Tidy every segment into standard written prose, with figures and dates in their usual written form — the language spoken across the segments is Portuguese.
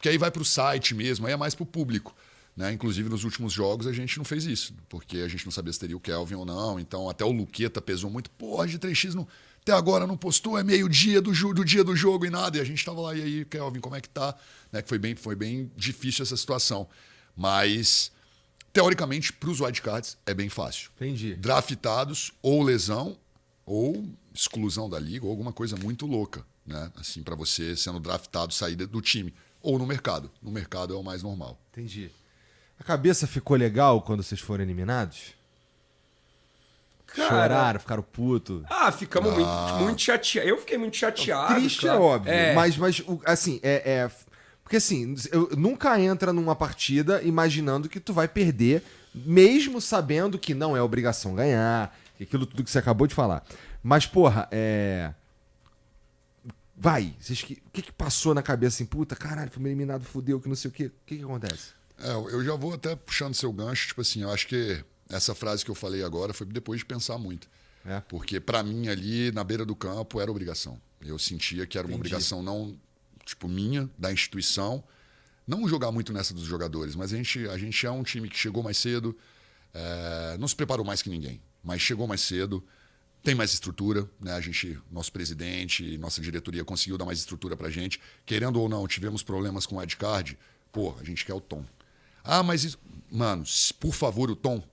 Porque aí vai para o site mesmo, aí é mais para o público. Né? Inclusive, nos últimos jogos, a gente não fez isso, porque a gente não sabia se teria o Kelvin ou não. Então, até o Luqueta pesou muito. Pô, a G3X não, até agora não postou, é meio-dia do dia do jogo e nada. E a gente estava lá, e aí, Kelvin, como é que tá? Né? Que foi bem difícil essa situação. Mas, teoricamente, para os wildcards é bem fácil. Entendi. Draftados, ou lesão, ou exclusão da liga, ou alguma coisa muito louca. Né? Assim, para você, sendo draftado, sair do time. Ou no mercado. No mercado é o mais normal. Entendi. A cabeça ficou legal quando vocês foram eliminados? Cara, choraram, ficaram putos? Ficamos muito chateados. Eu fiquei muito chateado. Triste, claro. é óbvio. Mas assim, porque assim, nunca entra numa partida imaginando que tu vai perder, mesmo sabendo que não é obrigação ganhar, aquilo tudo que você acabou de falar. Mas, porra, vai, o que passou na cabeça assim? Puta, caralho, fomos eliminados, fudeu, que não sei o quê. O que acontece? Eu já vou até puxando seu gancho, tipo assim, eu acho que essa frase que eu falei agora foi depois de pensar muito. Porque pra mim ali, na beira do campo, era obrigação. Eu sentia que era uma obrigação não, tipo, minha, da instituição. Não jogar muito nessa dos jogadores, mas a gente é um time que chegou mais cedo, não se preparou mais que ninguém, mas chegou mais cedo, tem mais estrutura, né? Nosso presidente, nossa diretoria conseguiu dar mais estrutura pra gente. Querendo ou não, tivemos problemas com o wildcard, a gente quer o Tom. Mas isso... Mano, por favor, o Tom.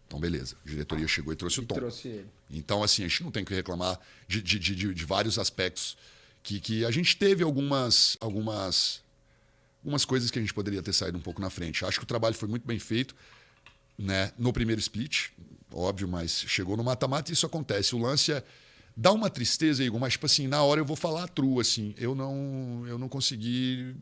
Então, beleza. A diretoria chegou e trouxe o Tom. Trouxe ele. Então, assim, a gente não tem que reclamar de vários aspectos que a gente teve algumas coisas que a gente poderia ter saído um pouco na frente. Acho que o trabalho foi muito bem feito, né? No primeiro split, óbvio, mas chegou no mata-mata e isso acontece. O lance dá uma tristeza, Igor, mas, tipo assim, na hora eu vou falar true, assim, eu não consegui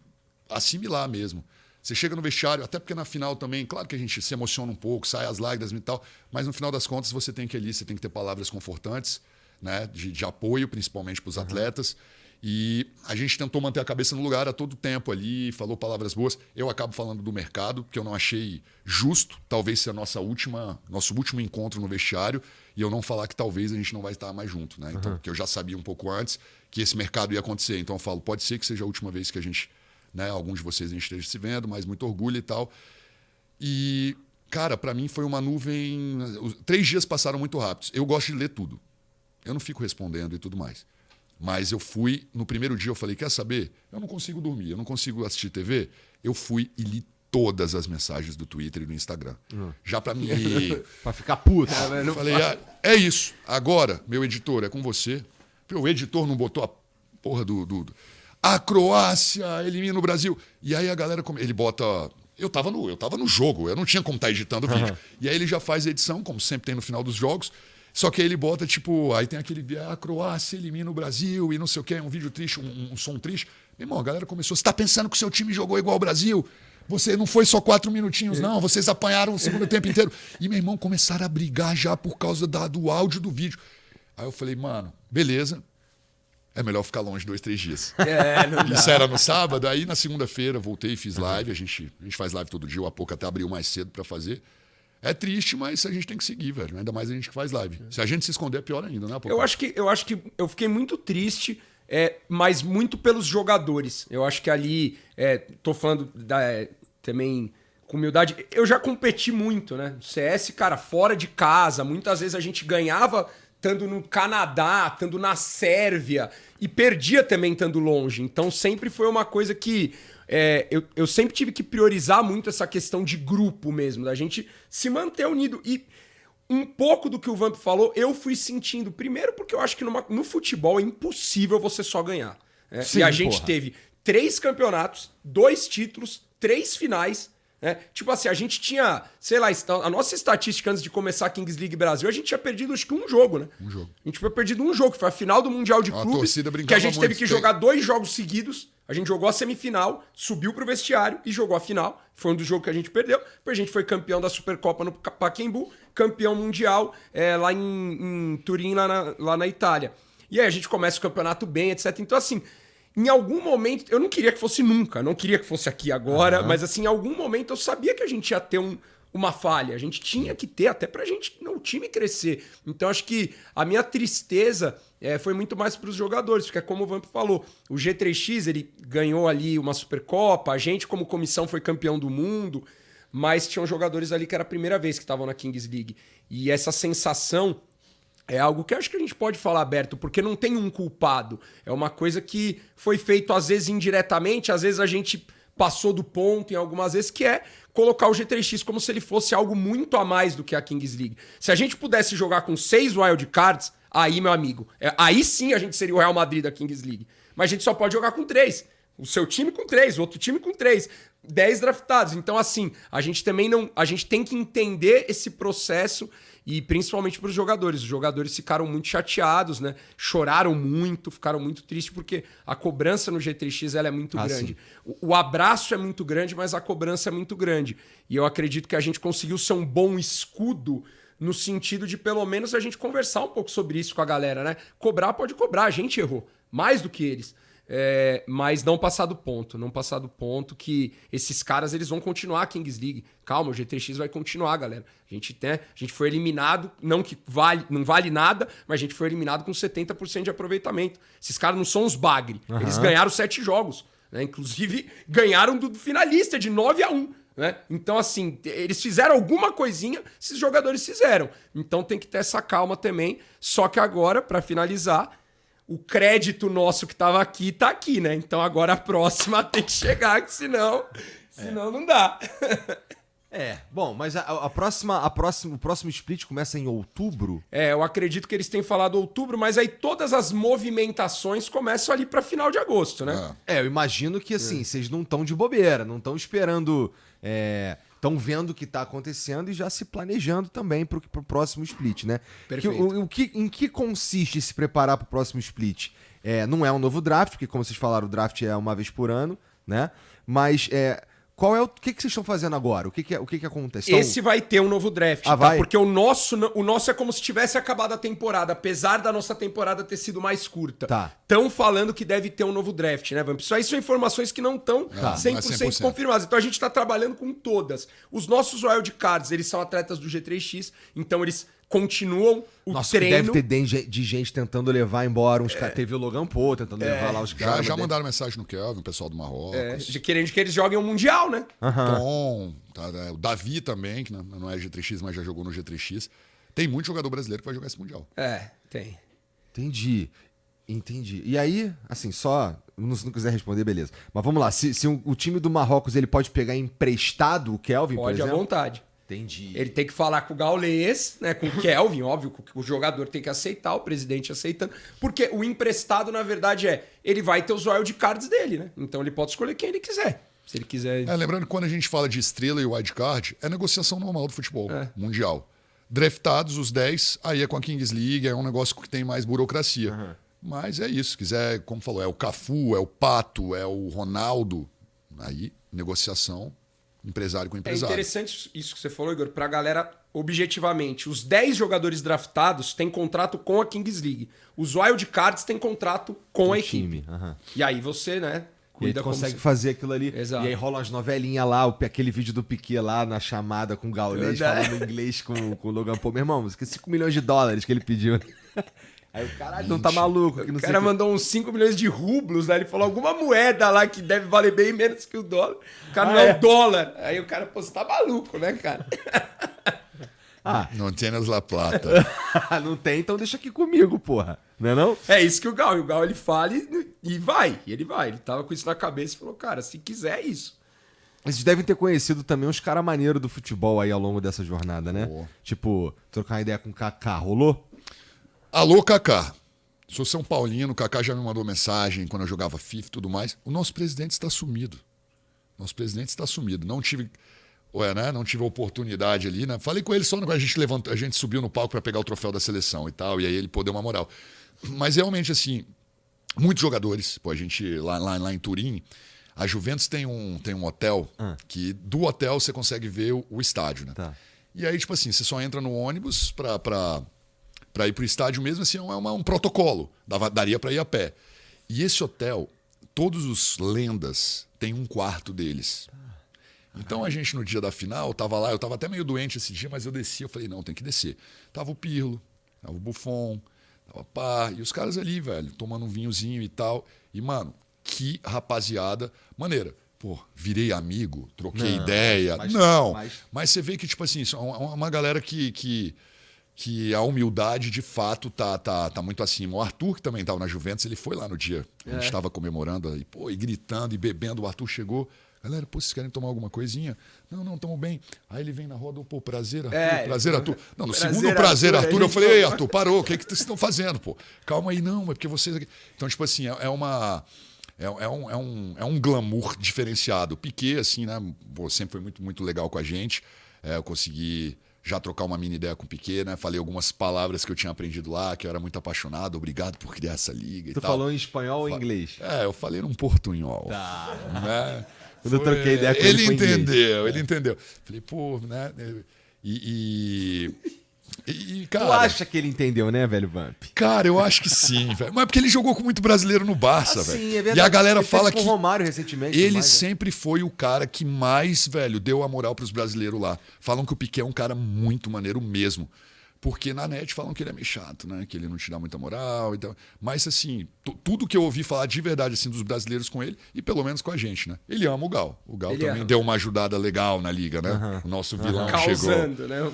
assimilar mesmo. Você chega no vestiário, até porque na final também, claro que a gente se emociona um pouco, sai as lágrimas e tal, mas no final das contas você tem que ter palavras confortantes, né, de apoio, principalmente para os atletas. E a gente tentou manter a cabeça no lugar a todo tempo ali, falou palavras boas. Eu acabo falando do mercado, que eu não achei justo, talvez seja nosso último encontro no vestiário, e eu não falar que talvez a gente não vai estar mais junto, né? Então, porque eu já sabia um pouco antes que esse mercado ia acontecer. Então eu falo, pode ser que seja a última vez que a gente... Né, alguns de vocês a gente esteja se vendo, mas muito orgulho e tal. E, cara, para mim foi uma nuvem... 3 dias passaram muito rápidos. Eu gosto de ler tudo. Eu não fico respondendo e tudo mais. Mas eu fui... No primeiro dia eu falei, quer saber? Eu não consigo dormir, eu não consigo assistir TV. Eu fui e li todas as mensagens do Twitter e do Instagram. Já para mim... Pra ficar puto. Eu falei, é isso. Agora, meu editor, é com você. O editor não botou a porra do a Croácia elimina o Brasil. E aí a galera... Ele bota... Eu tava no jogo, eu não tinha como estar editando o vídeo. E aí ele já faz a edição, como sempre tem no final dos jogos. Só que aí ele bota, tipo... Aí tem aquele... A Croácia elimina o Brasil e não sei o quê. Um vídeo triste, um som triste. Meu irmão, a galera começou... Você tá pensando que o seu time jogou igual ao Brasil? Você não foi só 4 minutinhos, não. Vocês apanharam o segundo tempo inteiro. E, meu irmão, começaram a brigar já por causa do áudio do vídeo. Aí eu falei, mano, beleza. É melhor ficar longe 2, 3 dias. Isso era no sábado, aí na segunda-feira voltei e fiz live. A gente faz live todo dia, o Apoca até abriu mais cedo para fazer. É triste, mas a gente tem que seguir, velho. Ainda mais a gente que faz live. Se a gente se esconder, é pior ainda, né, Apoca? Eu acho que eu fiquei muito triste, mas muito pelos jogadores. Eu acho que ali, tô falando também com humildade, eu já competi muito, né? CS, cara, fora de casa, muitas vezes a gente ganhava... estando no Canadá, estando na Sérvia, e perdia também estando longe. Então sempre foi uma coisa que eu sempre tive que priorizar muito essa questão de grupo mesmo, da gente se manter unido. E um pouco do que o Vamp falou, eu fui sentindo. Primeiro porque eu acho que no futebol é impossível você só ganhar. Sim, e a gente teve 3 campeonatos, 2 títulos, 3 finais. Tipo assim, a gente tinha, sei lá, a nossa estatística antes de começar a Kings League Brasil, a gente tinha perdido acho que um jogo, né? Um jogo. A gente tinha perdido um jogo, que foi a final do Mundial de Clubes, que a gente teve que jogar 2 jogos seguidos. A gente jogou a semifinal, subiu pro vestiário e jogou a final. Foi um dos jogos que a gente perdeu. Depois a gente foi campeão da Supercopa no Pacaembu, campeão mundial lá em Turim, lá na Itália. E aí a gente começa o campeonato bem, etc. Então assim... Em algum momento, eu não queria que fosse nunca, não queria que fosse aqui agora, mas assim, em algum momento eu sabia que a gente ia ter uma falha. A gente tinha que ter, até pra gente, o time crescer. Então acho que a minha tristeza foi muito mais pros jogadores, porque é como o Vamp falou, o G3X ele ganhou ali uma Supercopa, a gente como comissão foi campeão do mundo, mas tinham jogadores ali que era a primeira vez que estavam na Kings League. E essa sensação é algo que acho que a gente pode falar aberto, porque não tem um culpado. É uma coisa que foi feito às vezes indiretamente, às vezes a gente passou do ponto em algumas vezes, que é colocar o G3X como se ele fosse algo muito a mais do que a Kings League. Se a gente pudesse jogar com 6 wildcards, aí, meu amigo, aí sim a gente seria o Real Madrid da Kings League. Mas a gente só pode jogar com 3. O seu time com 3, o outro time com 3. 10 draftados. Então, assim, a gente também não. A gente tem que entender esse processo e principalmente para os jogadores. Os jogadores ficaram muito chateados, né? Choraram muito, ficaram muito tristes, porque a cobrança no G3X ela é muito grande. O abraço é muito grande, mas a cobrança é muito grande. E eu acredito que a gente conseguiu ser um bom escudo no sentido de, pelo menos, a gente conversar um pouco sobre isso com a galera, né? Cobrar pode cobrar, a gente errou. Mais do que eles. Mas não passar do ponto. Não passar do ponto que esses caras eles vão continuar a Kings League. Calma, o G3X vai continuar, galera. A gente foi eliminado, não vale nada, mas a gente foi eliminado com 70% de aproveitamento. Esses caras não são os bagre. Uhum. Eles ganharam 7 jogos. Né? Inclusive, ganharam do finalista de 9-1. Né? Então, assim, eles fizeram alguma coisinha, esses jogadores fizeram. Então tem que ter essa calma também. Só que agora, para finalizar, o crédito nosso que estava aqui tá aqui, né? Então agora a próxima tem que chegar, que senão não dá. Bom, mas o próximo split começa em outubro? Eu acredito que eles têm falado outubro, mas aí todas as movimentações começam ali para final de agosto, né? Eu imagino que assim, vocês não estão de bobeira, não estão esperando. Estão vendo o que está acontecendo e já se planejando também para o próximo split, né? Perfeito. Em que consiste se preparar para o próximo split? Não é um novo draft, porque como vocês falaram, o draft é uma vez por ano, né? Mas o que vocês estão fazendo agora? O que acontece? Esse vai ter um novo draft, tá? Vai? Porque o nosso é como se tivesse acabado a temporada, apesar da nossa temporada ter sido mais curta. Tá. Estão falando que deve ter um novo draft, né, Vamp? Isso aí são informações que não estão 100% confirmadas. Então a gente está trabalhando com todas. Os nossos wildcards, eles são atletas do G3X, então eles continuam o treino. Deve ter de gente tentando levar embora uns caras. Teve o Logan Paul tentando levar lá os caras. Já mandaram mensagem no Kelvin, o pessoal do Marrocos. Querendo que eles joguem o Mundial, né? Tom, o Davi também, que não é G3X, mas já jogou no G3X. Tem muito jogador brasileiro que vai jogar esse Mundial. Tem. Entendi. E aí, assim, se não quiser responder, beleza. Mas vamos lá, se o time do Marrocos ele pode pegar emprestado o Kelvin, por exemplo? Pode à vontade. Entendi. Ele tem que falar com o Gaules, né, com o Kelvin, óbvio, que o jogador tem que aceitar, o presidente aceitando, porque o emprestado, na verdade, ele vai ter os wildcards dele, né? Então ele pode escolher quem ele quiser. Se ele quiser. Lembrando que quando a gente fala de estrela e wildcard, é negociação normal do futebol mundial. Draftados, os 10, aí é com a Kings League, é um negócio que tem mais burocracia. Mas é isso, se quiser, como falou, é o Cafu, é o Pato, é o Ronaldo, aí negociação. Empresário com empresário. É interessante isso que você falou, Igor, pra galera, objetivamente. Os 10 jogadores draftados têm contrato com a Kings League. Os wildcards têm contrato com a equipe. E aí você, né, cuida e consegue fazer aquilo ali. Exato. E aí rola umas novelinhas lá, aquele vídeo do Piquet lá na chamada com o Gaules, falando inglês com o Logan Paul. Meu irmão, que $5 milhões que ele pediu. Aí o caralho não tá maluco. Que não o cara mandou uns 5 milhões de rublos, né? Ele falou alguma moeda lá que deve valer bem menos que o dólar. O cara não é o dólar. Aí o cara, você tá maluco, né, cara? Não tienes la plata. Não tem, então deixa aqui comigo, porra. Não é não? É isso que o Gal ele fala e vai. E ele vai. Ele tava com isso na cabeça e falou, cara, se quiser é isso. Vocês devem ter conhecido também uns caras maneiros do futebol aí ao longo dessa jornada, né? Tipo, trocar uma ideia com o Kaká. Rolou? Alô, Kaká. Sou São Paulino, o Kaká já me mandou mensagem quando eu jogava FIFA e tudo mais. O nosso presidente está sumido. Não tive a oportunidade ali, né? Falei com ele só quando a gente subiu no palco para pegar o troféu da seleção e tal, e aí ele pôde dar uma moral. Mas realmente, assim, muitos jogadores, a gente lá em Turim, a Juventus tem um hotel que do hotel você consegue ver o estádio, né? Tá. E aí, tipo assim, você só entra no ônibus para ir para o estádio mesmo, assim, é um protocolo. Daria para ir a pé. E esse hotel, todos os lendas têm um quarto deles. Então a gente, no dia da final, tava lá, eu tava até meio doente esse dia, mas eu desci, eu falei, não, tem que descer. Tava o Pirlo, tava o Buffon, tava pá, e os caras ali, velho, tomando um vinhozinho e tal. E, mano, que rapaziada maneira. Pô, virei amigo, troquei ideia. Mas você vê que, tipo assim, é uma galera que a humildade, de fato, tá muito acima. O Arthur, que também tava na Juventus, ele foi lá no dia. A gente tava comemorando, e gritando, e bebendo. O Arthur chegou. Galera, pô, vocês querem tomar alguma coisinha? Não, tamo bem. Aí ele vem na roda, pô, prazer, Arthur, prazer, Arthur. Não, no segundo prazer, Arthur, eu falei, ei, Arthur, parou, o que vocês estão fazendo, pô? Calma aí, não, é porque vocês... Então, tipo assim, é um glamour diferenciado. O Piquet, assim, né, pô, sempre foi muito, muito legal com a gente. Eu consegui já trocar uma mini ideia com o Piquet, né? Falei algumas palavras que eu tinha aprendido lá, que eu era muito apaixonado. Obrigado por criar essa liga e tal. Tu falou em espanhol ou em inglês? Eu falei num portunhol. Tá. Né? Quando eu troquei ideia com ele ele entendeu. Falei, pô, né? Cara, tu acha que ele entendeu, né, velho Vamp? Cara, eu acho que sim, velho. Mas é porque ele jogou com muito brasileiro no Barça, velho. Sim, é verdade. E a galera ele fala fez com que o Romário recentemente. ele sempre foi o cara que mais, velho, deu a moral pros brasileiros lá. Falam que o Piquet é um cara muito maneiro mesmo. Porque na net falam que ele é meio chato, né? Que ele não te dá muita moral. Então... Mas, assim, tudo que eu ouvi falar de verdade assim, dos brasileiros com ele, e pelo menos com a gente, né? Ele ama o Gal. O Gal ele também deu uma ajudada legal na liga, né? O nosso vilão chegou. Causando, né?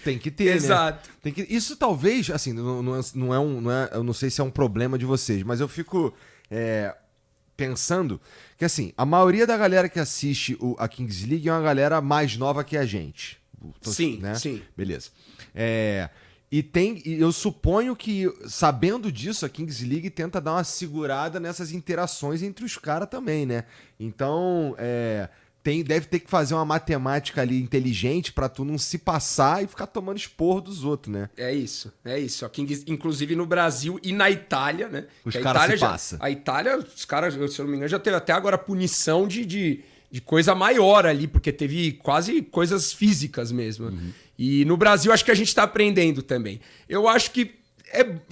Tem que ter, exato. Né? Tem que... Isso talvez, assim, eu não sei se é um problema de vocês, mas eu fico pensando que, assim, a maioria da galera que assiste a Kings League é uma galera mais nova que a gente. Sim, né? sim. Beleza. E eu suponho que, sabendo disso, a Kings League tenta dar uma segurada nessas interações entre os caras também, né? Então, deve ter que fazer uma matemática ali inteligente pra tu não se passar e ficar tomando esporro dos outros, né? É isso. A Kings, inclusive no Brasil e na Itália, né? Os caras se passam. A Itália, os caras, se eu não me engano, já teve até agora punição de coisa maior ali, porque teve quase coisas físicas mesmo. Uhum. E no Brasil acho que a gente tá aprendendo também. Eu acho que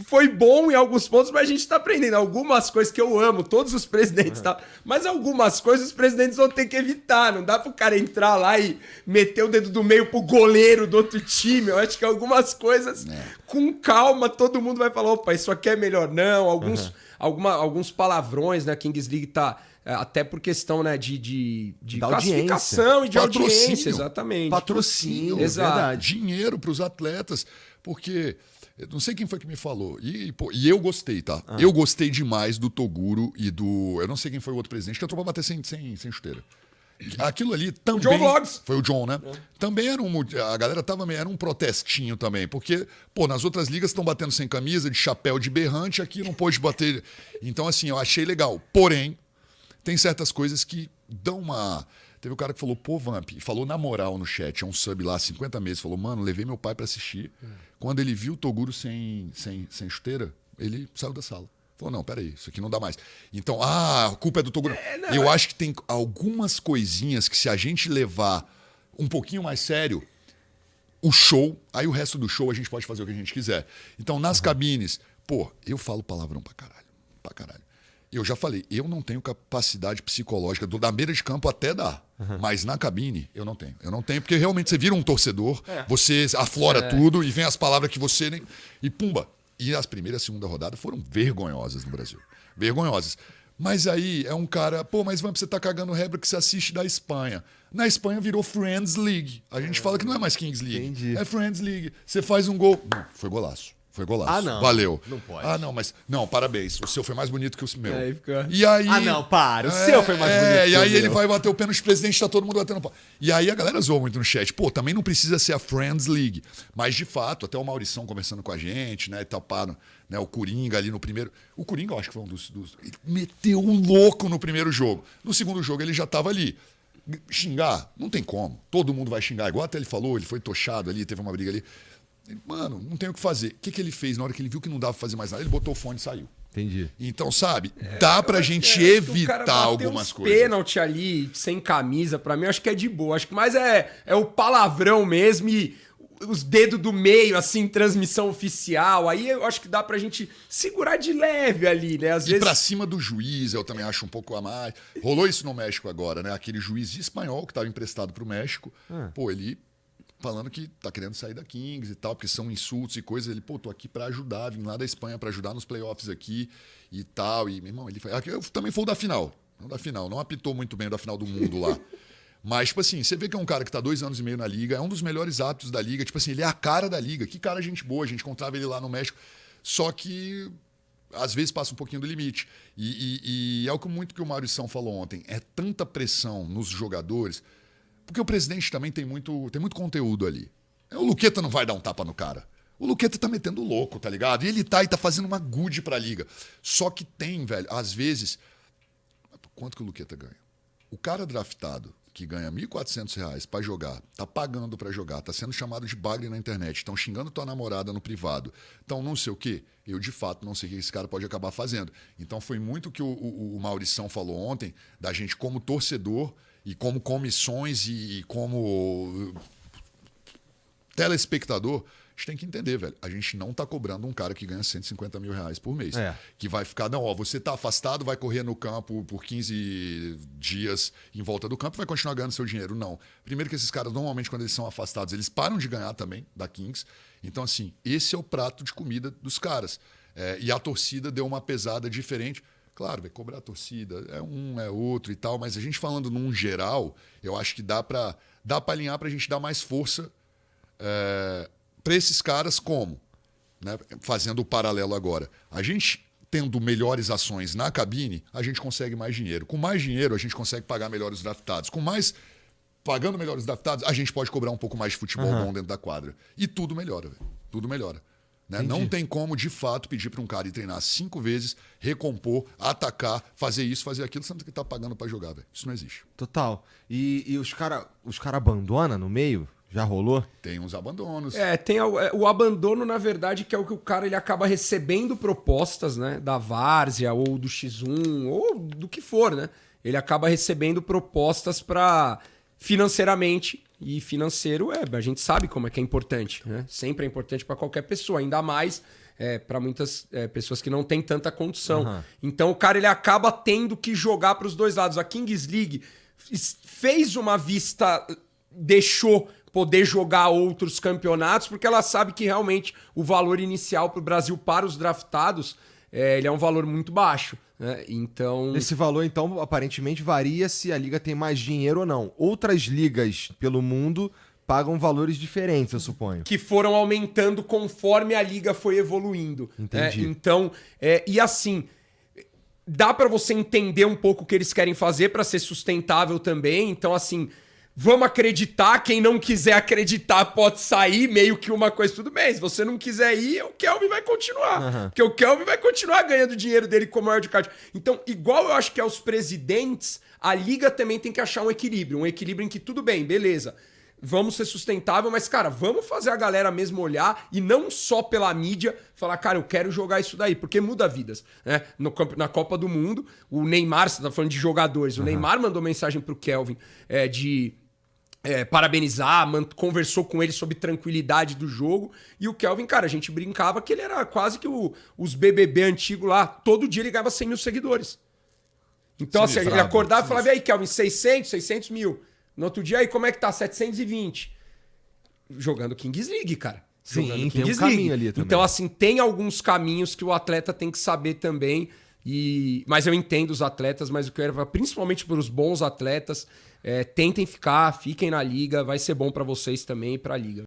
foi bom em alguns pontos, mas a gente tá aprendendo. Algumas coisas que eu amo, todos os presidentes, tá? Mas algumas coisas os presidentes vão ter que evitar. Não dá pro cara entrar lá e meter o dedo do meio pro goleiro do outro time. Eu acho que algumas coisas, com calma, todo mundo vai falar, opa, isso aqui é melhor não. Alguns palavrões, né? Kings League tá... Até por questão, né, de classificação e de audiência, exatamente. Patrocínio, exato. Verdade. Dinheiro para os atletas, porque eu não sei quem foi que me falou, e eu gostei, tá? Eu gostei demais do Toguro e do... Eu não sei quem foi o outro presidente, que entrou pra bater sem chuteira. Aquilo ali também... O John Vlogs. Foi o John, né? Também era a galera era um protestinho também, porque, pô, nas outras ligas estão batendo sem camisa, de chapéu, de berrante, aqui não pôde bater. Então, assim, eu achei legal. Porém, tem certas coisas que dão uma... Teve um cara que falou, pô, Vamp, falou na moral no chat, é um sub lá, 50 meses, falou, mano, levei meu pai pra assistir. Quando ele viu o Toguro sem chuteira, ele saiu da sala. Falou, não, peraí, isso aqui não dá mais. Então, a culpa é do Toguro. Eu acho que tem algumas coisinhas que se a gente levar um pouquinho mais sério, o show, aí o resto do show a gente pode fazer o que a gente quiser. Então, nas cabines, pô, eu falo palavrão pra caralho. Eu já falei, eu não tenho capacidade psicológica, da beira de campo até dá, mas na cabine eu não tenho. Eu não tenho, porque realmente você vira um torcedor, você aflora tudo e vem as palavras que você nem... E pumba! E as primeira e a segunda rodada foram vergonhosas no Brasil. Vergonhosas. Mas aí é um cara, pô, mas Vamp, você tá cagando regra que você assiste da Espanha. Na Espanha virou Friends League. A gente fala que não é mais Kings League. Entendi. É Friends League. Você faz um gol. Não, foi golaço. Foi golaço. Ah, não. Valeu. Não pode. Ah, não, mas... Não, parabéns. O seu foi mais bonito que o meu. Aí fica... E aí... Ah, não, para. O seu foi mais bonito que e aí o ele meu. vai bater o pé nos presidentes, tá todo mundo batendo pau. E aí a galera zoa muito no chat. Pô, também não precisa ser a Friends League. Mas, de fato, até o Maurição conversando com a gente, né? E taparam, né, o Coringa ali no primeiro... O Coringa, eu acho que foi um dos... Ele meteu um louco no primeiro jogo. No segundo jogo, ele já tava ali. Xingar? Não tem como. Todo mundo vai xingar. Igual até ele falou, ele foi tochado ali, teve uma briga ali. Mano, não tem o que fazer. O que ele fez na hora que ele viu que não dava pra fazer mais nada? Ele botou o fone e saiu. Entendi. Então, sabe, dá pra gente evitar algumas coisas. Pênalti ali, sem camisa, pra mim, eu acho que é de boa. Acho que mais é o palavrão mesmo e os dedos do meio, assim, transmissão oficial. Aí eu acho que dá pra gente segurar de leve ali, né? Às E pra cima do juiz, eu também acho um pouco a mais. Rolou isso no México agora, né? Aquele juiz espanhol que estava emprestado pro México. Pô, ele falando que tá querendo sair da Kings e tal, porque são insultos e coisas. Ele, pô, tô aqui pra ajudar, vim lá da Espanha pra ajudar nos playoffs aqui e tal. E, meu irmão, ele foi. Eu também foi o da final. Não da final, não apitou muito bem o da final do mundo lá. Mas, tipo assim, você vê que é um cara que tá 2 anos e meio na liga, é um dos melhores árbitros da liga. Tipo assim, ele é a cara da liga. Que cara gente boa, a gente encontrava ele lá no México. Só que, às vezes, passa um pouquinho do limite. E é o que muito que o Maurição falou ontem. É tanta pressão nos jogadores, porque o presidente também tem muito conteúdo ali. O Luqueta não vai dar um tapa no cara. O Luqueta tá metendo louco, tá ligado? E ele tá fazendo uma good pra liga. Só que tem, velho, às vezes... Quanto que o Luqueta ganha? O cara draftado, que ganha R$ 1.400 para jogar, tá pagando para jogar, tá sendo chamado de bagre na internet, estão xingando tua namorada no privado, então não sei o quê, eu de fato não sei o que esse cara pode acabar fazendo. Então foi muito o que o Maurição falou ontem, da gente como torcedor e como comissões e como telespectador, a gente tem que entender, velho. A gente não tá cobrando um cara que ganha R$150 mil por mês. Que vai ficar, não, ó, você tá afastado, vai correr no campo por 15 dias em volta do campo e vai continuar ganhando seu dinheiro. Não. Primeiro que esses caras, normalmente, quando eles são afastados, eles param de ganhar também da Kings. Então, assim, esse é o prato de comida dos caras. E a torcida deu uma pesada diferente. Claro, vai cobrar a torcida, é um, é outro e tal, mas a gente falando num geral, eu acho que dá pra alinhar pra gente dar mais força para esses caras como? Né? Fazendo o paralelo agora. A gente tendo melhores ações na cabine, a gente consegue mais dinheiro. Com mais dinheiro, a gente consegue pagar melhores draftados. Pagando melhores draftados, a gente pode cobrar um pouco mais de futebol bom dentro da quadra. E tudo melhora, velho. Tudo melhora. Né? Não tem como, de fato, pedir para um cara ir treinar 5 vezes, recompor, atacar, fazer isso, fazer aquilo, sendo que tá pagando para jogar, velho. Isso não existe. Total. E os cara abandonam no meio? Já rolou? Tem uns abandonos. Tem o abandono, na verdade, que é o que o cara ele acaba recebendo propostas, né? Da várzea ou do X1 ou do que for, né? Ele acaba recebendo propostas para financeiramente. E financeiro, a gente sabe como é que é importante, né? Sempre é importante para qualquer pessoa, ainda mais para muitas pessoas que não têm tanta condição. Então o cara ele acaba tendo que jogar para os dois lados. A Kings League fez uma vista, deixou poder jogar outros campeonatos, porque ela sabe que realmente o valor inicial para o Brasil para os draftados ele é um valor muito baixo. Né? Então... Esse valor, então, aparentemente varia se a liga tem mais dinheiro ou não. Outras ligas pelo mundo pagam valores diferentes, eu suponho. Que foram aumentando conforme a liga foi evoluindo. Entendi. Então, e assim, dá para você entender um pouco o que eles querem fazer para ser sustentável também. Então, assim... Vamos acreditar, quem não quiser acreditar pode sair, meio que uma coisa, tudo bem. Se você não quiser ir, o Kelvin vai continuar. Porque o Kelvin vai continuar ganhando o dinheiro dele como wildcard. Então, igual eu acho que aos presidentes, a liga também tem que achar um equilíbrio em que tudo bem, beleza, vamos ser sustentável, mas, cara, vamos fazer a galera mesmo olhar e não só pela mídia falar, cara, eu quero jogar isso daí, porque muda vidas. Né? Na Copa do Mundo, o Neymar, você tá falando de jogadores, o Neymar mandou mensagem pro Kelvin de... parabenizar, conversou com ele sobre tranquilidade do jogo. E o Kelvin, cara, a gente brincava que ele era quase que os BBB antigos lá. Todo dia ele ganhava 100 mil seguidores. Então, assim, ele acordava e falava, e aí, Kelvin, 600 mil. No outro dia, aí, como é que tá? 720. Jogando Kings League, cara. Sim, tem um caminho ali também. Então, assim, tem alguns caminhos que o atleta tem que saber também. Mas eu entendo os atletas, mas eu quero, principalmente para os bons atletas, tentem fiquem na liga, vai ser bom para vocês também e para a liga.